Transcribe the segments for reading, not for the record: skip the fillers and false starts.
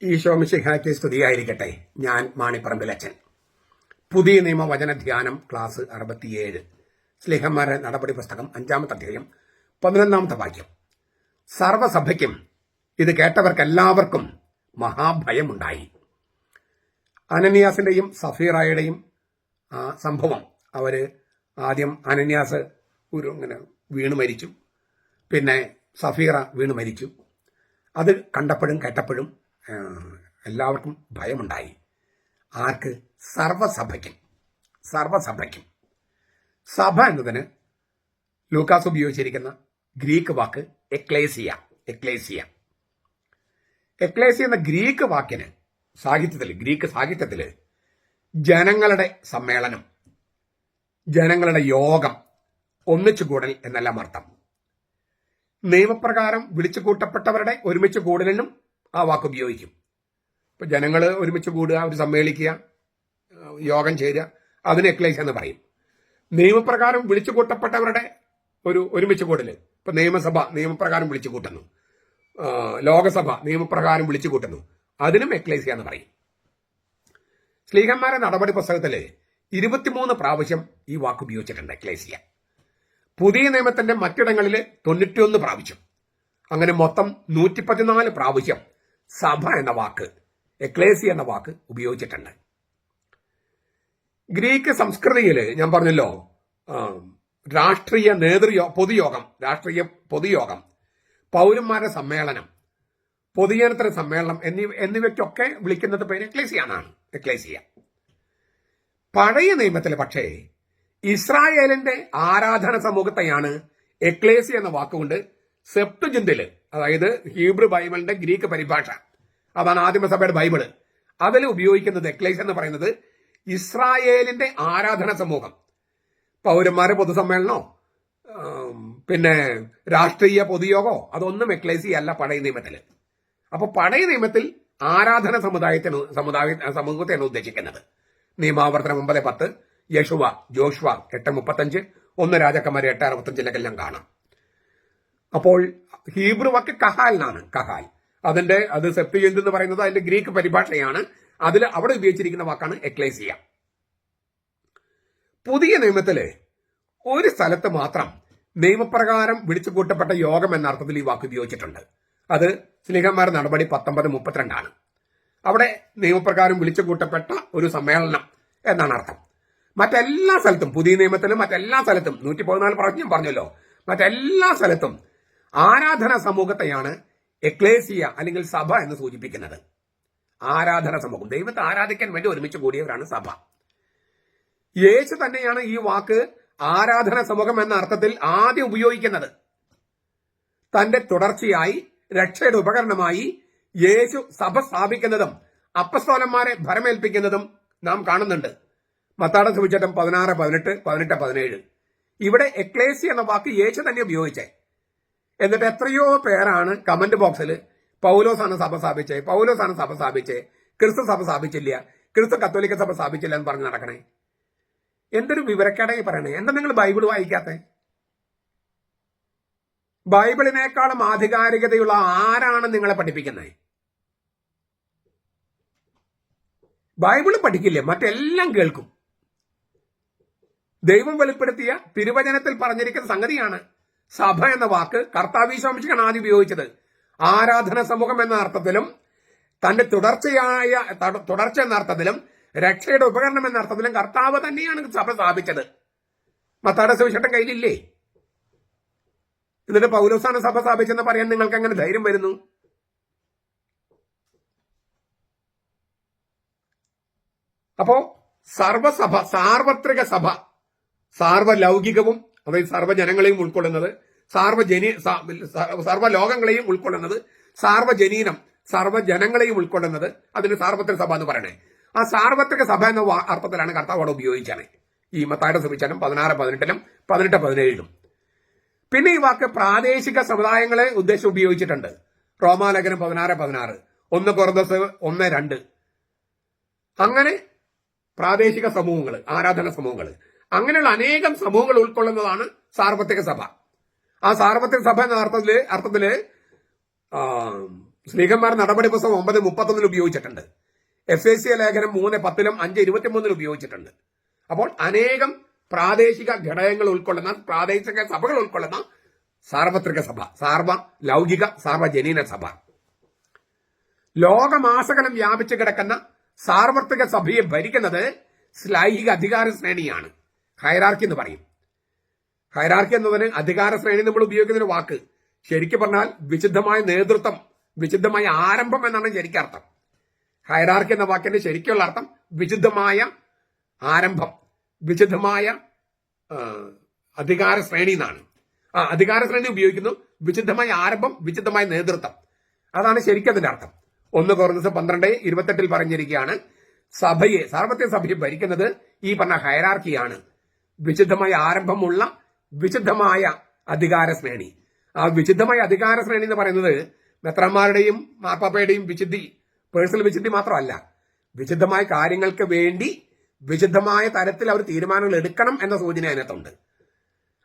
ഈശോ മിശിഹായ്ക്ക് സ്തുതിയായിരിക്കട്ടെ. ഞാൻ മാണിപ്പറമ്പിലച്ചൻ. പുതിയ നിയമവചന ധ്യാനം ക്ലാസ് 67, സ്ലീഹന്മാരുടെ നടപടി പുസ്തകം 5-ാമത്തെ അധ്യായം 11-ാമത്തെ വാക്യം. സർവ്വസഭയ്ക്കും ഇത് കേട്ടവർക്കെല്ലാവർക്കും മഹാഭയമുണ്ടായി. അനന്യാസിന്റെയും സഫീറായുടെയും സംഭവം, അവര് ആദ്യം അനന്യാസ് ഇങ്ങനെ വീണ് മരിച്ചു, പിന്നെ സഫീറ വീണ് മരിച്ചു. അത് കണ്ടപ്പോഴും കേട്ടപ്പോഴും എല്ലാവർക്കും ഭയമുണ്ടായി. ആർക്ക്? സർവ്വസഭയ്ക്കും. സഭ എന്നതിന് ലൂക്കാസ് ഉപയോഗിച്ചിരിക്കുന്ന ഗ്രീക്ക് വാക്ക് എക്ലേസിയ എന്ന ഗ്രീക്ക് വാക്കിന് ഗ്രീക്ക് സാഹിത്യത്തില് ജനങ്ങളുടെ സമ്മേളനം, ജനങ്ങളുടെ യോഗം, ഒന്നിച്ചുകൂടൽ എന്നെല്ലാം അർത്ഥം. നിയമപ്രകാരം വിളിച്ചു കൂട്ടപ്പെട്ടവരുടെ ഒരുമിച്ച് കൂടലിനും ആ വാക്ക് ഉപയോഗിക്കും. ഇപ്പൊ ജനങ്ങൾ ഒരുമിച്ച് കൂടുക, അവർ സമ്മേളിക്കുക, യോഗം ചേരുക, അതിന് എക്ലേസിയ എന്ന് പറയും. നിയമപ്രകാരം വിളിച്ചു കൂട്ടപ്പെട്ടവരുടെ ഒരുമിച്ച് കൂടല്, ഇപ്പൊ നിയമസഭ നിയമപ്രകാരം വിളിച്ചു കൂട്ടുന്നു, ലോകസഭ നിയമപ്രകാരം വിളിച്ചു കൂട്ടുന്നു, അതിനും എക്ലേസിയ എന്ന് പറയും. സ്ലീഹന്മാരുടെ നടപടി പുസ്തകത്തില് 23 പ്രാവശ്യം ഈ വാക്ക് ഉപയോഗിച്ചിട്ടുണ്ട് എക്ലേസിയ. പുതിയ നിയമത്തിന്റെ മറ്റിടങ്ങളിൽ 91 പ്രാവശ്യം. അങ്ങനെ മൊത്തം 114 പ്രാവശ്യം സഭ എന്ന വാക്ക്, എക്ലേസിയ എന്ന വാക്ക് ഉപയോഗിച്ചിട്ടുണ്ട്. ഗ്രീക്ക് സംസ്കൃതിയില് ഞാൻ പറഞ്ഞല്ലോ, രാഷ്ട്രീയ പൊതുയോഗം, പൗരന്മാരുടെ സമ്മേളനം, പൊതുജനത്തിന്റെ സമ്മേളനം എന്നിവയ്ക്കൊക്കെ വിളിക്കുന്നത് പേര് എക്ലേസിയ. പഴയ നിയമത്തിൽ പക്ഷേ ഇസ്രായേലിന്റെ ആരാധന സമൂഹത്തെയാണ് എക്ലേസിയ എന്ന വാക്കുകൊണ്ട് സെപ്തുജിന്തില്, അതായത് ഹീബ്രു ബൈബിളിന്റെ ഗ്രീക്ക് പരിഭാഷ, അതാണ് ആദിമസഭയുടെ ബൈബിള്, അതിൽ ഉപയോഗിക്കുന്നത് എക്ലേസിയ എന്ന് പറയുന്നത് ഇസ്രായേലിന്റെ ആരാധന സമൂഹം. പൗരന്മാരുടെ പൊതുസമ്മേളനോ പിന്നെ രാഷ്ട്രീയ പൊതുയോഗോ അതൊന്നും എക്ലേസിയ അല്ല പഴയ നിയമത്തില്. അപ്പൊ പഴയ നിയമത്തിൽ ആരാധന സമൂഹത്തെയാണ് ഉദ്ദേശിക്കുന്നത്. നിയമാവർത്തനം 9:10, ജോഷുവ 8:35, 1 രാജാക്കന്മാർ 8:65 കാണാം. അപ്പോൾ ഹീബ്രു വാക്ക് കഹാലിനാണ്. അത് സെപ്തുജിന്ത് എന്ന് പറയുന്നത് അതിന്റെ ഗ്രീക്ക് പരിഭാഷയാണ്. അവിടെ ഉപയോഗിച്ചിരിക്കുന്ന വാക്കാണ് എക്ലേസിയ. പുതിയ നിയമത്തില് ഒരു സ്ഥലത്ത് മാത്രം നിയമപ്രകാരം വിളിച്ചു കൂട്ടപ്പെട്ട യോഗം എന്ന അർത്ഥത്തിൽ ഈ വാക്ക് ഉപയോഗിച്ചിട്ടുണ്ട്. അത് സ്ലീഹന്മാരുടെ നടപടി 19:32 അവിടെ നിയമപ്രകാരം വിളിച്ചു കൂട്ടപ്പെട്ട ഒരു സമ്മേളനം എന്നാണ് അർത്ഥം. മറ്റെല്ലാ സ്ഥലത്തും, പുതിയ നിയമത്തിലും മറ്റെല്ലാ സ്ഥലത്തും 114 പ്രാവശ്യം പറഞ്ഞല്ലോ, മറ്റെല്ലാ സ്ഥലത്തും ആരാധന സമൂഹത്തെയാണ് എക്ലേസിയ അല്ലെങ്കിൽ സഭ എന്ന് സൂചിപ്പിക്കുന്നത്. ആരാധന സമൂഹം, ദൈവത്തെ ആരാധിക്കാൻ വേണ്ടി ഒരുമിച്ച് കൂടിയവരാണ് സഭ. യേശു തന്നെയാണ് ഈ വാക്ക് ആരാധന സമൂഹം എന്ന അർത്ഥത്തിൽ ആദ്യം ഉപയോഗിക്കുന്നത്. തന്റെ തുടർച്ചയായി രക്ഷയുടെ ഉപകരണമായി യേശു സഭ സ്ഥാപിക്കുന്നതും അപ്പസ്തോലന്മാരെ ഭരമേൽപ്പിക്കുന്നതും നാം കാണുന്നുണ്ട്. മത്തായിയുടെ സുവിശേഷം 16:18, 18:17. ഇവിടെ എക്ലേസിയ എന്ന വാക്ക് യേശു തന്നെ ഉപയോഗിച്ചേ. എന്നിട്ട് എത്രയോ പേരാണ് കമന്റ് ബോക്സിൽ പൗലോസാണ് സഭ സ്ഥാപിച്ചേ, ക്രിസ്തു സഭ സ്ഥാപിച്ചില്ല, ക്രിസ്തു കത്തോലിക്ക സഭ സ്ഥാപിച്ചില്ല എന്ന് പറഞ്ഞ് നടക്കണേ. എന്തൊരു വിവരക്കേടായി പറയണേ. എന്താ നിങ്ങൾ ബൈബിൾ വായിക്കാത്തെ? ബൈബിളിനേക്കാളും ആധികാരികതയുള്ള ആരാണ് നിങ്ങളെ പഠിപ്പിക്കുന്നത്? ബൈബിള് പഠിക്കില്ലേ, മറ്റെല്ലാം കേൾക്കും. ദൈവം വെളിപ്പെടുത്തിയ തിരുവചനത്തിൽ പറഞ്ഞിരിക്കുന്ന സംഗതിയാണ്. സഭ എന്ന വാക്ക് കർത്താവ് ഈശോ മിശിഹായാണ് ആദ്യം ഉപയോഗിച്ചത്. ആരാധന സമൂഹം എന്ന അർത്ഥത്തിലും തന്റെ തുടർച്ച എന്ന അർത്ഥത്തിലും രക്ഷയുടെ ഉപകരണം എന്ന അർത്ഥത്തിലും കർത്താവ് തന്നെയാണ് സഭ സ്ഥാപിച്ചത്. മത്തായിയുടെ സുവിശേഷം കയ്യിലില്ലേ? എന്നിട്ട് പൗലോസാണ് സഭ സ്ഥാപിച്ചെന്ന് പറയാൻ നിങ്ങൾക്ക് എങ്ങനെ ധൈര്യം വരുന്നു? അപ്പോ സാർവത്രിക സഭ, സാർവലൗകികവും അതായത് സർവ്വജനങ്ങളെയും ഉൾക്കൊള്ളുന്നത്, സർവ്വലോകങ്ങളെയും ഉൾക്കൊള്ളുന്നത്, സാർവജനീനം സർവ്വജനങ്ങളെയും ഉൾക്കൊള്ളുന്നത്, അതിന് സാർവത്രിക സഭ എന്ന് പറയണേ. ആ സാർവത്രിക സഭ എന്ന അർത്ഥത്തിലാണ് കർത്താവ് അവിടെ ഉപയോഗിച്ചത്. ഈ മത്തായിയുടെ സുവിശേഷം 16:18, 18:17. പിന്നെ ഈ വാക്ക് പ്രാദേശിക സമുദായങ്ങളെ ഉദ്ദേശിച്ച് ഉപയോഗിച്ചിട്ടുണ്ട്. റോമാലേഖനം 16:16, 1 കൊറിന്തോസ് 1:2. അങ്ങനെ പ്രാദേശിക സമൂഹങ്ങൾ, ആരാധന സമൂഹങ്ങൾ, അങ്ങനെയുള്ള അനേകം സമൂഹങ്ങൾ ഉൾക്കൊള്ളുന്നതാണ് സാർവത്രിക സഭ. ആ സാർവത്രിക സഭ എന്ന അർത്ഥത്തില് സ്ലീഹന്മാർ നടപടി പുസ്തകം 9:31 ഉപയോഗിച്ചിട്ടുണ്ട്. എഫേസ്യ ലേഖനം 3:10 5:23 ഉപയോഗിച്ചിട്ടുണ്ട്. അപ്പോൾ അനേകം പ്രാദേശിക ഘടകങ്ങൾ ഉൾക്കൊള്ളുന്ന, പ്രാദേശിക സഭകൾ ഉൾക്കൊള്ളുന്ന സാർവത്രിക സഭ, ലൗകിക സാർവജനീന സഭ, ലോകമാസകലം വ്യാപിച്ചു കിടക്കുന്ന സാർവത്രിക സഭയെ ഭരിക്കുന്നത് ശ്ലൈഹിക അധികാര ശ്രേണിയാണ്. ഹൈറാർക്കി എന്ന് പറയും. ഹൈറാർക്കി എന്നതിന് അധികാര ശ്രേണി നമ്മൾ ഉപയോഗിക്കുന്ന ഒരു വാക്ക് ശരിക്കും പറഞ്ഞാൽ വിശുദ്ധമായ നേതൃത്വം, വിശുദ്ധമായ ആരംഭം എന്നാണ് ശരിക്കും അർത്ഥം. ഹൈറാർക്കി എന്ന വാക്കിന്റെ ശരിക്കുള്ള അർത്ഥം വിശുദ്ധമായ ആരംഭം, വിശുദ്ധമായ അധികാര ശ്രേണി എന്നാണ്. അധികാര ശ്രേണി ഉപയോഗിക്കുന്നു, വിശുദ്ധമായ ആരംഭം, വിശുദ്ധമായ നേതൃത്വം, അതാണ് ശരിക്കും അതിന്റെ അർത്ഥം. 1 കൊറിന്തോസ് 12:28 പറഞ്ഞിരിക്കുകയാണ്, സഭയെ, സാർവത്രിക സഭയെ ഭരിക്കുന്നത് ഈ പറഞ്ഞ ഹൈറാർക്കിയാണ്. വിശുദ്ധമായ ആരംഭമുള്ള വിശുദ്ധമായ അധികാര ശ്രേണി. ആ വിശുദ്ധമായ അധികാര ശ്രേണി എന്ന് പറയുന്നത് മെത്രാന്മാരുടെയും മാർപ്പാപ്പയുടെയും വിശുദ്ധി, പേഴ്സണൽ വിശുദ്ധി മാത്രമല്ല, വിശുദ്ധമായ കാര്യങ്ങൾക്ക് വേണ്ടി വിശുദ്ധമായ തരത്തിൽ അവർ തീരുമാനങ്ങൾ എടുക്കണം എന്ന സൂചന അതിനകത്തുണ്ട്.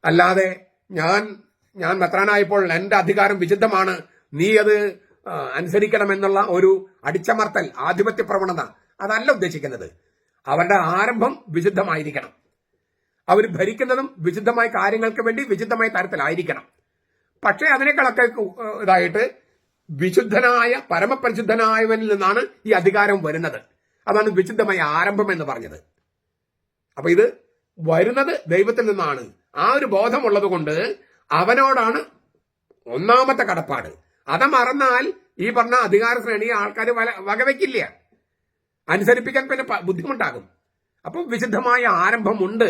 അല്ലാതെ ഞാൻ മെത്രാനായപ്പോൾ എന്റെ അധികാരം വിശുദ്ധമാണ്, നീ അത് അനുസരിക്കണം എന്നുള്ള ഒരു അടിച്ചമർത്തൽ, ആധിപത്യ പ്രവണത, അതല്ല ഉദ്ദേശിക്കുന്നത്. അവരുടെ ആരംഭം വിശുദ്ധമായിരിക്കണം. അവർ ഭരിക്കുന്നതും വിശുദ്ധമായ കാര്യങ്ങൾക്ക് വേണ്ടി വിശുദ്ധമായ തരത്തിലായിരിക്കണം. പക്ഷേ അതിനേക്കാളൊക്കെ ഇതായിട്ട് വിശുദ്ധനായ, പരമപരിശുദ്ധനായവനിൽ നിന്നാണ് ഈ അധികാരം വരുന്നത്. അതാണ് വിശുദ്ധമായ ആരംഭം എന്ന് പറഞ്ഞത്. അപ്പൊ ഇത് വരുന്നത് ദൈവത്തിൽ നിന്നാണ്. ആ ഒരു ബോധമുള്ളത് കൊണ്ട് അവനോടാണ് ഒന്നാമത്തെ കടപ്പാട്. അത് മറന്നാൽ ഈ പറഞ്ഞ അധികാര ശ്രേണിയെ ആൾക്കാർ വകവെക്കില്ല, അനുസരിപ്പിക്കാൻ പിന്നെ ബുദ്ധിമുട്ടാകും. അപ്പം വിശുദ്ധമായ ആരംഭമുണ്ട്,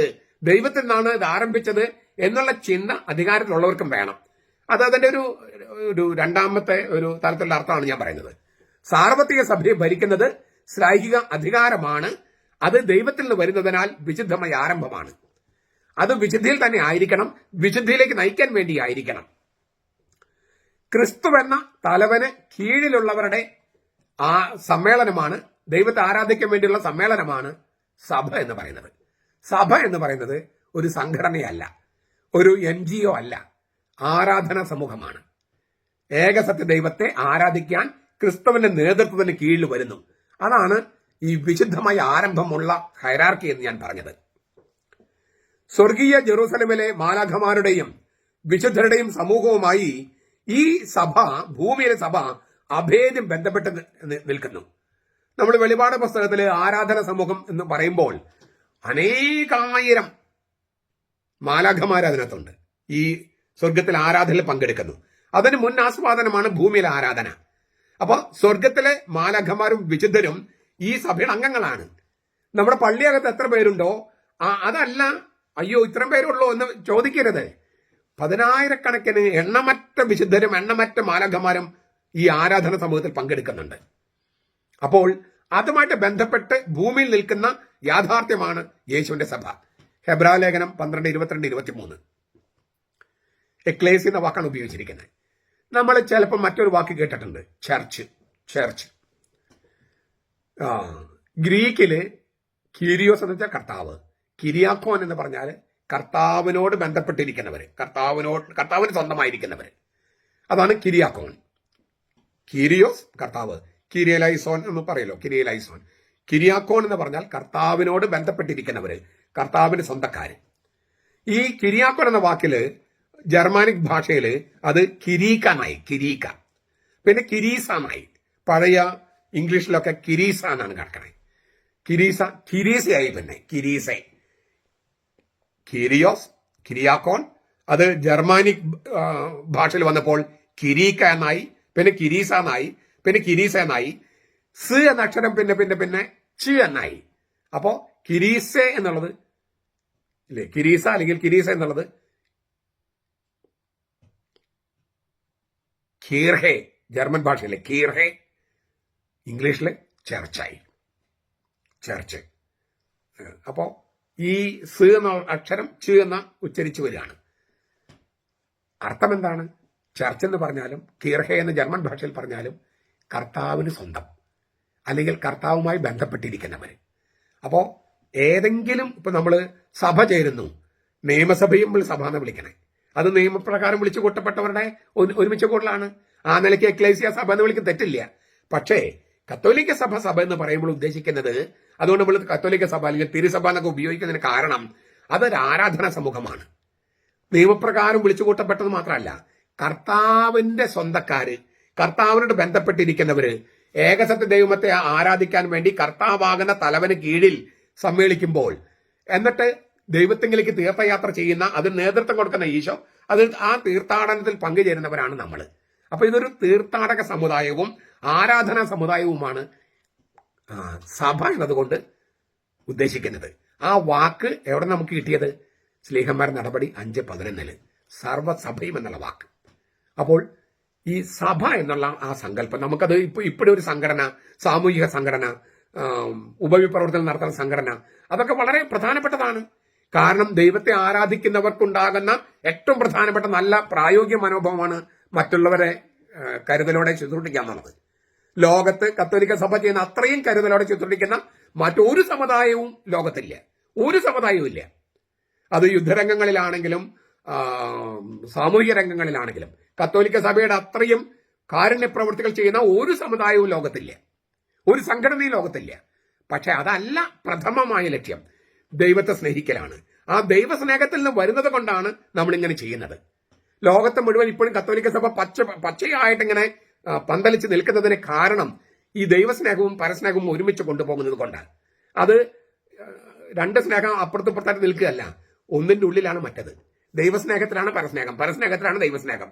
ദൈവത്തിൽ നിന്നാണ് ഇത് ആരംഭിച്ചത് എന്നുള്ള ചിന്ത അധികാരത്തിലുള്ളവർക്കും വേണം. അത് അതിന്റെ ഒരു രണ്ടാമത്തെ ഒരു തരത്തിലുള്ള അർത്ഥമാണ് ഞാൻ പറയുന്നത്. സാർവത്രിക സഭയെ ഭരിക്കുന്നത് ശ്ലൈഹിക അധികാരമാണ്. അത് ദൈവത്തിൽ നിന്ന് വരുന്നതിനാൽ വിശുദ്ധമായ ആരംഭമാണ്. അത് വിശുദ്ധിയിൽ തന്നെ ആയിരിക്കണം, വിശുദ്ധിയിലേക്ക് നയിക്കാൻ വേണ്ടി ആയിരിക്കണം. ക്രിസ്തു എന്ന തലവന് കീഴിലുള്ളവരുടെ ആ സമ്മേളനമാണ്, ദൈവത്തെ ആരാധിക്കാൻ വേണ്ടിയുള്ള സമ്മേളനമാണ് സഭ എന്ന് പറയുന്നത്. സഭ എന്ന് പറയുന്നത് ഒരു സംഘടനയല്ല, ഒരു NGO അല്ല, ആരാധനാ സമൂഹമാണ്. ഏകസത്യ ദൈവത്തെ ആരാധിക്കാൻ ക്രിസ്തുവിന്റെ നേതൃത്വത്തിന് കീഴിൽ വരുന്നു. അതാണ് ഈ വിശുദ്ധമായ ആരംഭമുള്ള ഹൈറാർക്കി എന്ന് ഞാൻ പറഞ്ഞത്. സ്വർഗീയ ജെറൂസലമിലെ മാലാഖമാരുടെയും വിശുദ്ധരുടെയും സമൂഹവുമായി ഈ സഭ, ഭൂമിയിലെ സഭ അഭേദ്യം ബന്ധപ്പെട്ട് നിൽക്കുന്നു. നമ്മൾ വെളിപാട് പുസ്തകത്തില് ആരാധന സമൂഹം എന്ന് പറയുമ്പോൾ അനേകായിരം മാലാഖമാർ അതിനകത്തുണ്ട്. ഈ സ്വർഗത്തിൽ ആരാധനയിൽ പങ്കെടുക്കുന്നു. അതിന് മുൻ ആസ്വാദനമാണ് ഭൂമിയിലെ ആരാധന. അപ്പൊ സ്വർഗത്തിലെ മാലാഖമാരും വിശുദ്ധരും ഈ സഭയുടെ അംഗങ്ങളാണ്. നമ്മുടെ പള്ളിയകത്ത് എത്ര പേരുണ്ടോ അതല്ല, അയ്യോ ഇത്രയും പേരുള്ളൂ എന്ന് ചോദിക്കരുത്. 10,000-കണക്കിന് എണ്ണമറ്റ വിശുദ്ധരും എണ്ണമറ്റ മാലാഖമാരും ഈ ആരാധന സമൂഹത്തിൽ പങ്കെടുക്കുന്നുണ്ട്. അപ്പോൾ അതുമായിട്ട് ബന്ധപ്പെട്ട് ഭൂമിയിൽ നിൽക്കുന്ന യാഥാർത്ഥ്യമാണ് യേശുവിന്റെ സഭ. ഹെബ്രായ ലേഖനം 12:22-23 എക്ലേസി എന്ന വാക്കാണ് ഉപയോഗിച്ചിരിക്കുന്നത്. നമ്മൾ ചിലപ്പോൾ മറ്റൊരു വാക്ക് കേട്ടിട്ടുണ്ട്, ചർച്ച്. ഗ്രീക്കില് കീരിയോസ് എന്ന് വെച്ചാൽ കർത്താവ്, കിരിയാക്കോൻ എന്ന് പറഞ്ഞാൽ കർത്താവിനോട് ബന്ധപ്പെട്ടിരിക്കുന്നവര്, കർത്താവിന് സ്വന്തമായിരിക്കുന്നവര്, അതാണ് കിരിയാക്കോൻ. കീരിയോസ് കർത്താവ്, കിരിയലൈസോൻ എന്ന് പറയല്ലോ, കിരിയാക്കോൻ എന്ന് പറഞ്ഞാൽ കർത്താവിനോട് ബന്ധപ്പെട്ടിരിക്കുന്നവര്, കർത്താവിന് സ്വന്തക്കാര്. ഈ കിരിയാക്കോൻ എന്ന വാക്കില് ജർമാനിക് ഭാഷയില് അത് കിരീക്ക, പിന്നെ കിരീസാനായി. പഴയ ഇംഗ്ലീഷിലൊക്കെ കിരീസ എന്നാണ് കിടക്കണേ. കിരീസയായി, പിന്നെ കിരിയോസ്, കിരിയാക്കോൻ. അത് ജർമാനിക് ഭാഷയിൽ വന്നപ്പോൾ കിരീക്ക എന്നായി, പിന്നെ കിരീസ എന്നായി, പിന്നെ കിരീസ എന്നായി. സ് എന്ന അക്ഷരം പിന്നെ ചി എന്നായി. അപ്പോ കിരീസെ എന്നുള്ളത് ഇല്ലേ, കിരീസ അല്ലെങ്കിൽ കിരീസ എന്നുള്ളത് കീർഹെ, ജർമ്മൻ ഭാഷയിലെ കീർഹെ, ഇംഗ്ലീഷിലെ ചർച്ചായി, ചർച്ച്. അപ്പോ ഈ സ് എന്ന അക്ഷരം ച് എന്ന ഉച്ചരിച്ചു വരികയാണ്. അർത്ഥം എന്താണ്? ചർച്ച് എന്ന് പറഞ്ഞാലും കീർഹെ എന്ന് ജർമ്മൻ ഭാഷയിൽ പറഞ്ഞാലും കർത്താവിന് സ്വന്തം, അല്ലെങ്കിൽ കർത്താവുമായി ബന്ധപ്പെട്ടിരിക്കുന്നവര്. അപ്പോ ഏതെങ്കിലും ഇപ്പൊ നമ്മള് സഭ ചേരുന്നു, നിയമസഭയും സഭ എന്ന് വിളിക്കണേ, അത് നിയമപ്രകാരം വിളിച്ചു കൂട്ടപ്പെട്ടവരുടെ ഒരുമിച്ച് കൂടലാണ്. ആ നിലയ്ക്ക് എക്ലേസിയ സഭ എന്ന് വിളിക്ക് തെറ്റില്ല. പക്ഷേ കത്തോലിക്ക സഭ എന്ന് പറയുമ്പോൾ ഉദ്ദേശിക്കുന്നത്, അതുകൊണ്ട് നമ്മൾ കത്തോലിക്ക സഭ അല്ലെങ്കിൽ തിരുസഭ എന്നൊക്കെ ഉപയോഗിക്കുന്നതിന് കാരണം അതൊരു ആരാധനാ സമൂഹമാണ്. നിയമപ്രകാരം വിളിച്ചുകൂട്ടപ്പെട്ടത് മാത്രമല്ല, കർത്താവിന്റെ സ്വന്തക്കാര്, കർത്താവിനോട് ബന്ധപ്പെട്ടിരിക്കുന്നവര്, ഏകസത്യ ദൈവത്തെ ആരാധിക്കാൻ വേണ്ടി കർത്താവാകുന്ന തലവന് കീഴിൽ സമ്മേളിക്കുമ്പോൾ, എന്നിട്ട് ദൈവത്തെങ്കിലേക്ക് തീർത്ഥയാത്ര ചെയ്യുന്ന, അതിന് നേതൃത്വം കൊടുക്കുന്ന ഈശോ, അത് ആ തീർത്ഥാടനത്തിൽ പങ്കുചേരുന്നവരാണ് നമ്മൾ. അപ്പൊ ഇതൊരു തീർത്ഥാടക സമുദായവും ആരാധനാ സമുദായവുമാണ് സഭ എന്നതുകൊണ്ട് ഉദ്ദേശിക്കുന്നത്. ആ വാക്ക് എവിടെ നമുക്ക് കിട്ടിയത്? സ്ലീഹന്മാർ നടപടി 5:11 സർവ്വസഭയും എന്നുള്ള വാക്ക്. അപ്പോൾ ഈ സഭ എന്നുള്ള ആ സങ്കല്പം നമുക്കത് ഇപ്പോഴും ഒരു സംഘടന, സാമൂഹിക സംഘടന, ഉപവിപ്രവർത്തനം നടത്തുന്ന സംഘടന, അതൊക്കെ വളരെ പ്രധാനപ്പെട്ടതാണ്. കാരണം ദൈവത്തെ ആരാധിക്കുന്നവർക്കുണ്ടാകുന്ന ഏറ്റവും പ്രധാനപ്പെട്ട നല്ല പ്രായോഗിക മനോഭാവമാണ് മറ്റുള്ളവരെ കരുതലോടെ ശുശ്രൂഷിക്കുക എന്നുള്ളത്. ലോകത്ത് കത്തോലിക്ക സഭ ചെയ്യുന്ന അത്രയും കരുതലോടെ ശുശ്രൂഷിക്കുന്ന മറ്റൊരു സമുദായവും ലോകത്തില്ല, ഒരു സമുദായവും ഇല്ല. അത് യുദ്ധരംഗങ്ങളിലാണെങ്കിലും സാമൂഹിക രംഗങ്ങളിലാണെങ്കിലും കത്തോലിക്ക സഭയുടെ അത്രയും കാരുണ്യ പ്രവൃത്തികൾ ചെയ്യുന്ന ഒരു സമുദായവും ലോകത്തില്ല, ഒരു സംഘടനയും ലോകത്തില്ല. പക്ഷെ അതല്ല പ്രഥമമായ ലക്ഷ്യം. ദൈവത്തെ സ്നേഹിക്കലാണ്. ആ ദൈവസ്നേഹത്തിൽ നിന്ന് വരുന്നത് കൊണ്ടാണ് നമ്മളിങ്ങനെ ചെയ്യുന്നത്. ലോകത്തെ മുഴുവൻ ഇപ്പോഴും കത്തോലിക്ക സഭ പച്ചയായിട്ടിങ്ങനെ പന്തലിച്ച് നിൽക്കുന്നതിന് കാരണം ഈ ദൈവസ്നേഹവും പരസ്നേഹവും ഒരുമിച്ച് കൊണ്ടുപോകുന്നത് കൊണ്ടാണ്. അത് രണ്ട് സ്നേഹം അപ്പുറത്തുപ്പുറത്തായിട്ട് നിൽക്കുകയല്ല, ഒന്നിന്റെ ഉള്ളിലാണ് മറ്റത്. ദൈവസ്നേഹത്തിലാണ് പരസ്നേഹം, പരസ്നേഹത്തിലാണ് ദൈവസ്നേഹം.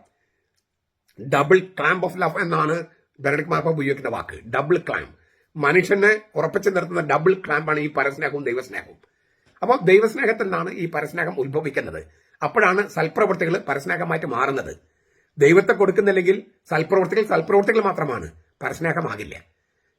ഡബിൾ ക്ലാമ്പ് ഓഫ് ലവ് എന്നാണ് ബെനഡിക്ട് മാർപ്പാപ്പ ഉപയോഗിക്കുന്ന വാക്ക്. ഡബിൾ ക്ലാമ്പ്, മനുഷ്യനെ ഉറപ്പിച്ചു നിർത്തുന്ന ഡബിൾ ക്ലാമ്പാണ് ഈ പരസ്നേഹവും ദൈവസ്നേഹവും. അപ്പോൾ ദൈവസ്നേഹത്തിൽ നിന്നാണ് ഈ പരസ്നേഹം ഉത്ഭവിക്കുന്നത്. അപ്പോഴാണ് സൽപ്രവൃത്തികൾ പരസ്നേഹമായിട്ട് മാറുന്നത്. ദൈവത്തെ കൊടുക്കുന്നില്ലെങ്കിൽ സൽപ്രവൃത്തികൾ മാത്രമാണ്, പരസ്നേഹമാകില്ല.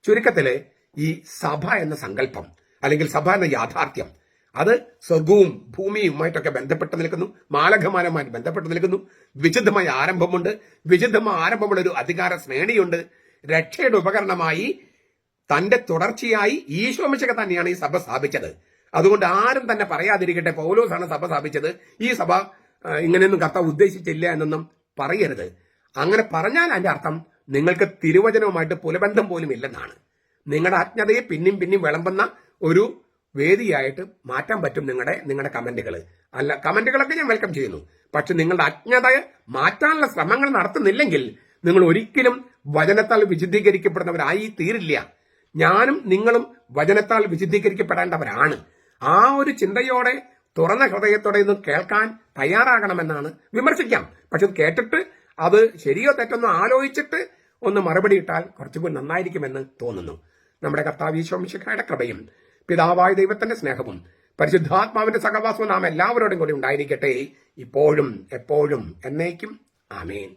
ചുരുക്കത്തില് ഈ സഭ എന്ന സങ്കല്പം അല്ലെങ്കിൽ സഭ എന്ന യാഥാർത്ഥ്യം അത് സ്വർഗവും ഭൂമിയുമായിട്ടൊക്കെ ബന്ധപ്പെട്ട് നിൽക്കുന്നു, മാലഖമാനമായി ബന്ധപ്പെട്ട് നിൽക്കുന്നു. വിശുദ്ധമായ ആരംഭമുണ്ട്, വിശുദ്ധമായ ആരംഭമുള്ള ഒരു അധികാര ശ്രേണിയുണ്ട്. രക്ഷയുടെ ഉപകരണമായി തന്റെ തുടർച്ചയായി ഈശോമിശിഹ തന്നെയാണ് ഈ സഭ സ്ഥാപിച്ചത്. അതുകൊണ്ട് ആരും തന്നെ പറയാതിരിക്കട്ടെ പൗലോസാണ് സഭ സ്ഥാപിച്ചത്, ഈ സഭ ഇങ്ങനെയൊന്നും കർത്താവ് ഉദ്ദേശിച്ചില്ല എന്നൊന്നും പറയരുത്. അങ്ങനെ പറഞ്ഞാൽ അതിന്റെ അർത്ഥം നിങ്ങൾക്ക് തിരുവചനവുമായിട്ട് പുലബന്ധം പോലും ഇല്ലെന്നാണ്. നിങ്ങളുടെ അജ്ഞതയെ പിന്നെയും വിളമ്പുന്ന ഒരു വേദിയായിട്ട് മാറ്റാൻ പറ്റും നിങ്ങളുടെ കമന്റുകൾ. അല്ല, കമന്റുകളൊക്കെ ഞാൻ വെൽക്കം ചെയ്യുന്നു. പക്ഷെ നിങ്ങളുടെ അജ്ഞതയെ മാറ്റാനുള്ള ശ്രമങ്ങൾ നടത്തുന്നില്ലെങ്കിൽ നിങ്ങൾ ഒരിക്കലും വചനത്താൽ വിശുദ്ധീകരിക്കപ്പെടുന്നവരായി തീരില്ല. ഞാനും നിങ്ങളും വചനത്താൽ വിശുദ്ധീകരിക്കപ്പെടേണ്ടവരാണ്. ആ ഒരു ചിന്തയോടെ തുറന്ന ഹൃദയത്തോടെ ഇത് കേൾക്കാൻ തയ്യാറാകണമെന്നാണ്. വിമർശിക്കാം, പക്ഷെ കേട്ടിട്ട് അത് ശരിയോ തെറ്റൊന്നോ ആലോചിച്ചിട്ട് ഒന്ന് മറുപടി ഇട്ടാൽ കുറച്ചുകൂടി നന്നായിരിക്കുമെന്ന് തോന്നുന്നു. നമ്മുടെ കർത്താവ് ഈശോ മിശിഹായുടെ കൃപയും പിതാവായ ദൈവത്തിന്റെ സ്നേഹവും പരിശുദ്ധാത്മാവിന്റെ സഹവാസവും നാം എല്ലാവരോടും കൂടി ഉണ്ടായിരിക്കട്ടെ, ഇപ്പോഴും എപ്പോഴും എന്നേക്കും. ആമേൻ.